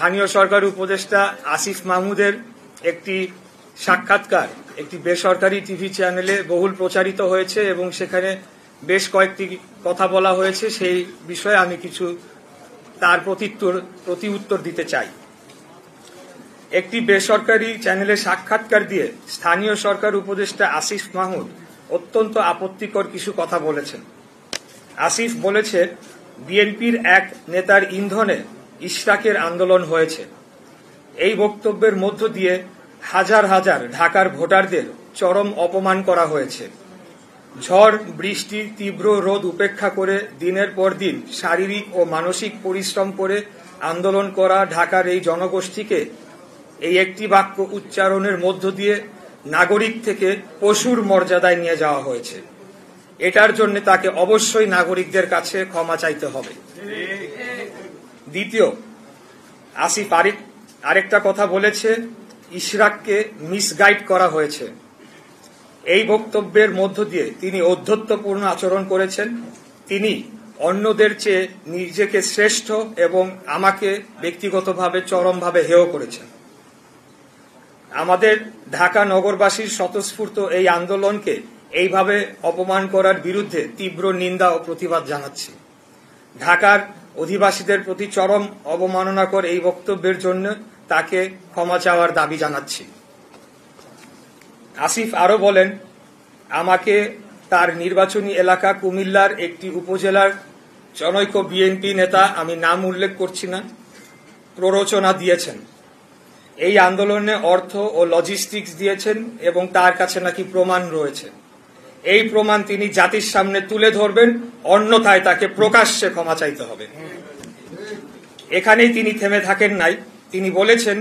স্থানীয় সরকার উপদেষ্টা আসিফ মাহমুদের একটি সাক্ষাৎকার একটি বেসরকারি টিভি চ্যানেলে বহুল প্রচারিত হয়েছে এবং সেখানে বেশ কয়েকটি কথা বলা হয়েছে। সেই বিষয়ে আমি কিছু তার প্রতি উত্তর দিতে চাই। একটি বেসরকারি চ্যানেলে সাক্ষাৎকার দিয়ে স্থানীয় সরকার উপদেষ্টা আসিফ মাহমুদ অত্যন্ত আপত্তিকর কিছু কথা বলেছেন। আসিফ বলেছে, বিএনপির এক নেতার ইন্ধনে ইশরাকের আন্দোলন হয়েছে। এই বক্তব্যের মধ্য দিয়ে হাজার হাজার ঢাকার ভোটারদের চরম অপমান করা হয়েছে। ঝড় বৃষ্টি তীব্র রোদ উপেক্ষা করে দিনের পর দিন শারীরিক ও মানসিক পরিশ্রম করে আন্দোলন করা ঢাকার এই জনগোষ্ঠীকে এই একটি বাক্য উচ্চারণের মধ্য দিয়ে নাগরিক থেকে পশুর মর্যাদায় নিয়ে যাওয়া হয়েছে। এটার জন্য তাকে অবশ্যই নাগরিকদের কাছে ক্ষমা চাইতে হবে। দ্বিতীয়, আসিফ আরেকটা কথা বলেছে, ইশরাককে মিসগাইড করা হয়েছে। এই বক্তব্যের মধ্য দিয়ে তিনি ঔদ্ধত্যপূর্ণ আচরণ করেছেন। তিনি অন্যদের চেয়ে নিজেকে শ্রেষ্ঠ এবং আমাকে ব্যক্তিগতভাবে চরমভাবে হেয় করেছেন। আমাদের ঢাকা নগরবাসীর স্বতঃস্ফূর্ত এই আন্দোলনকে এইভাবে অপমান করার বিরুদ্ধে তীব্র নিন্দা ও প্রতিবাদ জানাচ্ছি। ঢাকার অধিবাসীদের প্রতি চরম অবমাননাকর এই বক্তব্যের জন্য তাকে ক্ষমা চাওয়ার দাবি জানাচ্ছি। আসিফ আরো বলেন, আমাকে তার নির্বাচনী এলাকা কুমিল্লার একটি উপজেলার জনৈক বিএনপি নেতা, আমি নাম উল্লেখ করছি না, প্ররোচনা দিয়েছেন। এই আন্দোলনে অর্থ ও লজিস্টিক্স দিয়েছেন এবং তার কাছে নাকি প্রমাণ রয়েছে। এই প্রমাণ তিনি জাতির সামনে তুলে ধরবেন, অন্যথায় তাকে প্রকাশ্যে ক্ষমা চাইতে হবে। এখানেই তিনি থেমে থাকেন নাই। তিনি বলেছেন,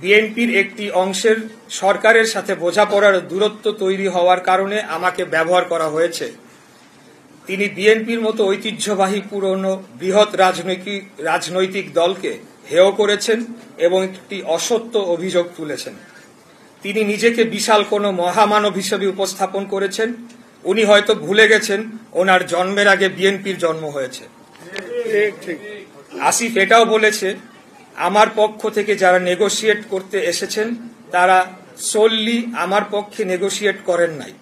বিএনপির একটি অংশের সরকারের সাথে বোঝাপড়ার দূরত্ব তৈরি হওয়ার কারণে আমাকে ব্যবহার করা হয়েছে। তিনি বিএনপির মতো ঐতিহ্যবাহী পুরনো বৃহৎ রাজনৈতিক দলকে হেয় করেছেন এবং একটি অসত্য অভিযোগ তুলেছেন। তিনি নিজেকে বিশাল কোনো মহামানব হিসেবে উপস্থাপন করেছেন। উনি হয়তো ভুলে গেছেন ওনার জন্মের আগে বিএনপির জন্ম হয়েছে। আসিফ এটাও বলেছে, আমার পক্ষ থেকে যারা নেগোশিয়েট করতে এসেছেন তারা সোললি আমার পক্ষে নেগোশিয়েট করেন নাই।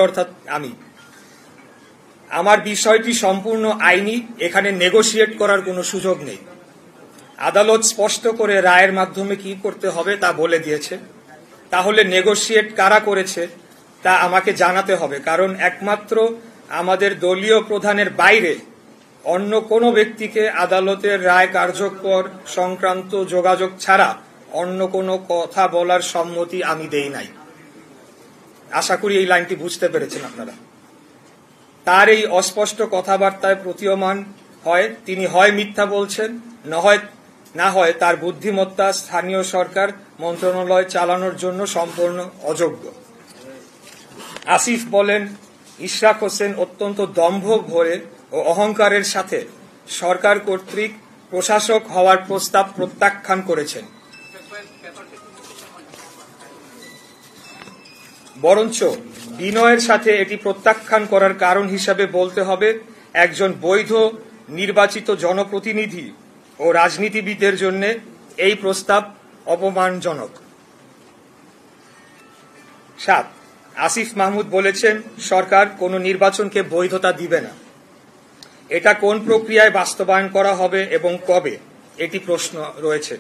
অর্থাৎ আমার বিষয়টি সম্পূর্ণ আইনি, এখানে নেগোশিয়েট করার কোনো সুযোগ নেই। আদালত স্পষ্ট করে রায়ের মাধ্যমে কি করতে হবে তা বলে দিয়েছে। তাহলে নেগোশিয়েট কারা করেছে তা আমাকে জানাতে হবে, কারণ একমাত্র আমাদের দলীয় প্রধানের বাইরে অন্য কোনো ব্যক্তিকে আদালতের রায় কার্যকর সংক্রান্ত যোগাযোগ ছাড়া অন্য কোনো কথা বলার সম্মতি আমি দেই নাই। আশা করি এই লাইনটি বুঝতে পেরেছেন আপনারা। তার এই অস্পষ্ট কথাবার্তায় প্রতীয়মান হয় তিনি হয় মিথ্যা বলছেন, না হয় তার বুদ্ধিমত্তা স্থানীয় সরকার মন্ত্রণালয় চালানোর জন্য সম্পূর্ণ অযোগ্য। আসিফ বলেন, ইশরাক হোসেন অত্যন্ত দম্ভ ভরে ও অহংকারের সাথে সরকার কর্তৃক প্রশাসক হওয়ার প্রস্তাব প্রত্যাখ্যান করেছেন। বরঞ্চ বিনয়ের সাথে এটি প্রত্যাখ্যান করার কারণ হিসাবে বলতে হবে, একজন বৈধ নির্বাচিত জনপ্রতিনিধি ও রাজনীতিবিদের জন্য এই প্রস্তাব অপমানজনক। 7, আসিফ মাহমুদ বলেছেন, সরকার কোনো নির্বাচনকে বৈধতা দিবে না। এটা কোন প্রক্রিয়ায় বাস্তবায়ন করা হবে এবং কবে, এটি প্রশ্ন রয়েছে।